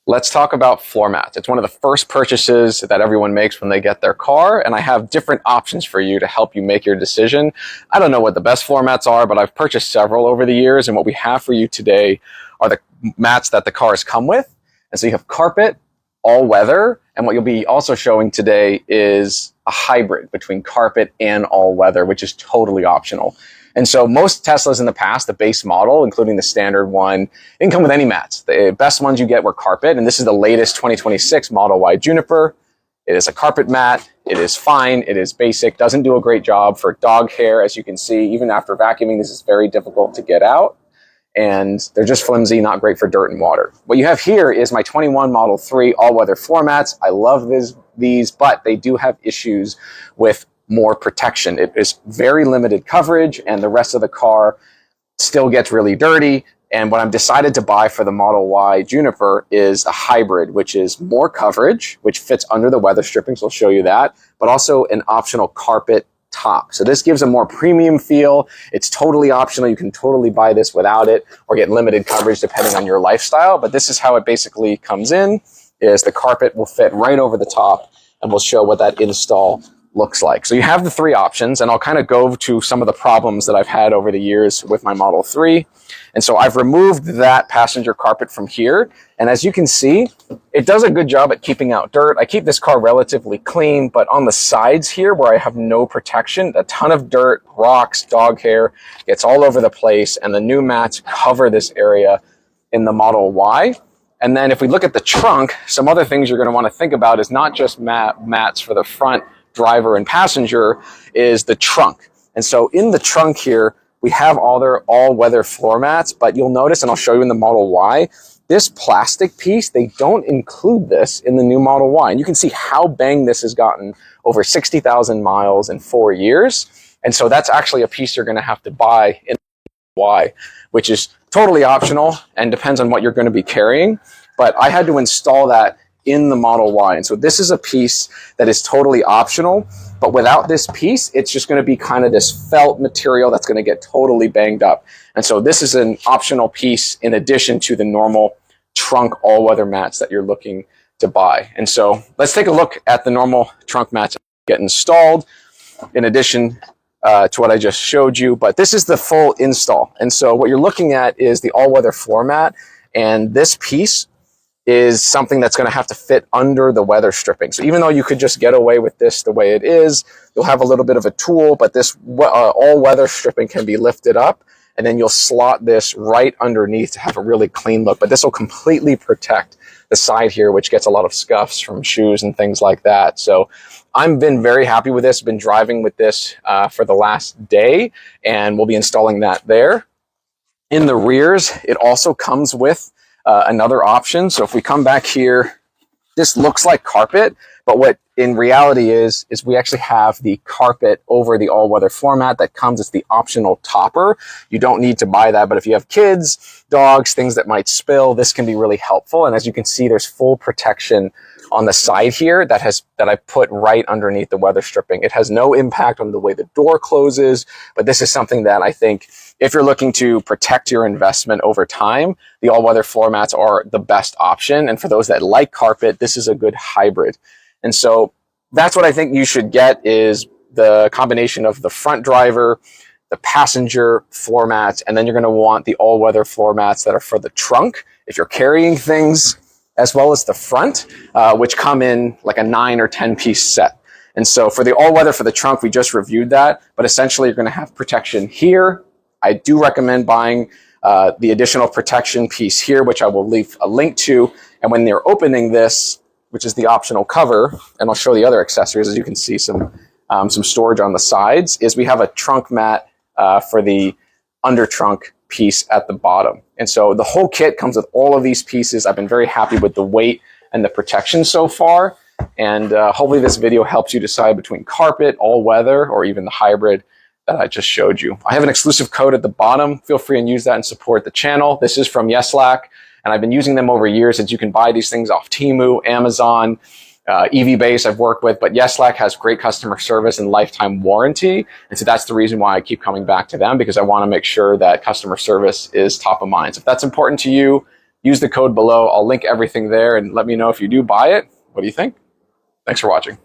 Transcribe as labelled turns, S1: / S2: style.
S1: Let's talk about floor mats. It's one of the first purchases that everyone makes when they get their car, and I have different options for you to help you make your decision. I don't know what the best floor mats are, but I've purchased several over the years, and what we have for you today are the mats that the cars come with. And so you have carpet, all weather, and what you'll be also showing today is a hybrid between carpet and all weather, which is totally optional. And so most Teslas in the past, the base model, including the standard one, didn't come with any mats. The best ones you get were carpet, and this is the latest 2026 Model Y Juniper. It is a carpet mat. It is fine. It is basic. Doesn't do a great job for dog hair, as you can see. Even after vacuuming, this is very difficult to get out. And they're just flimsy, not great for dirt and water. What you have here is my 21 Model 3 all-weather floor mats. I love these, but they do have issues with more protection. It is very limited coverage, and the rest of the car still gets really dirty. And what I've decided to buy for the Model Y Juniper is a hybrid, which is more coverage, which fits under the weather stripping, so I'll show you that, but also an optional carpet top. So this gives a more premium feel. It's totally optional. You can totally buy this without it or get limited coverage depending on your lifestyle. But this is how it basically comes in, is the carpet will fit right over the top, and we'll show what that install looks like. So you have the three options, and I'll kind of go to some of the problems that I've had over the years with my Model 3. And so I've removed that passenger carpet from here. And as you can see, it does a good job at keeping out dirt. I keep this car relatively clean, but on the sides here where I have no protection, a ton of dirt, rocks, dog hair gets all over the place. And the new mats cover this area in the Model Y. And then if we look at the trunk, some other things you're going to want to think about is not just mats for the front driver and passenger, is the trunk. And so in the trunk here, we have all their all-weather floor mats, but you'll notice, and I'll show you in the Model Y, this plastic piece, they don't include this in the new Model Y. And you can see how banged this has gotten over 60,000 miles in 4 years. And so that's actually a piece you're going to have to buy in the Y, which is totally optional and depends on what you're going to be carrying. But I had to install that in the Model Y. And so this is a piece that is totally optional, but without this piece, it's just going to be kind of this felt material that's going to get totally banged up. And so this is an optional piece in addition to the normal trunk all-weather mats that you're looking to buy. And so let's take a look at the normal trunk mats that get installed in addition to what I just showed you. But this is the full install. And so what you're looking at is the all-weather floor mat, and this piece is something that's going to have to fit under the weather stripping. So even though you could just get away with this the way it is, you'll have a little bit of a tool, but this all-weather stripping can be lifted up, and then you'll slot this right underneath to have a really clean look. But this will completely protect the side here, which gets a lot of scuffs from shoes and things like that. So I've been very happy with this. Been driving with this for the last day, and we'll be installing that there. In the rears, it also comes with another option. So if we come back here, this looks like carpet, but what in reality is we actually have the carpet over the all-weather floor mat that comes as the optional topper. You don't need to buy that, but if you have kids, dogs, things that might spill, this can be really helpful. And as you can see, there's full protection on the side here that I put right underneath the weather stripping. It has no impact on the way the door closes, but this is something that I think if you're looking to protect your investment over time, the all-weather floor mats are the best option. And for those that like carpet, this is a good hybrid. And so that's what I think you should get, is the combination of the front driver, the passenger floor mats, and then you're going to want the all-weather floor mats that are for the trunk if you're carrying things, as well as the front, which come in like a 9 or 10 piece set. And so for the all-weather for the trunk, we just reviewed that, but essentially you're going to have protection here. I do recommend buying the additional protection piece here, which I will leave a link to. And when they're opening this, which is the optional cover, and I'll show the other accessories, as you can see some storage on the sides, is we have a trunk mat for the under trunk piece at the bottom. And so the whole kit comes with all of these pieces. I've been very happy with the weight and the protection so far. And hopefully this video helps you decide between carpet, all weather, or even the hybrid that I just showed you. I have an exclusive code at the bottom. Feel free and use that and support the channel. This is from Yeslak, and I've been using them over years, as you can buy these things off Temu, Amazon, EV Base I've worked with, but Yeslak has great customer service and lifetime warranty. And so that's the reason why I keep coming back to them, because I want to make sure that customer service is top of mind. So if that's important to you, use the code below. I'll link everything there and let me know if you do buy it. What do you think? Thanks for watching.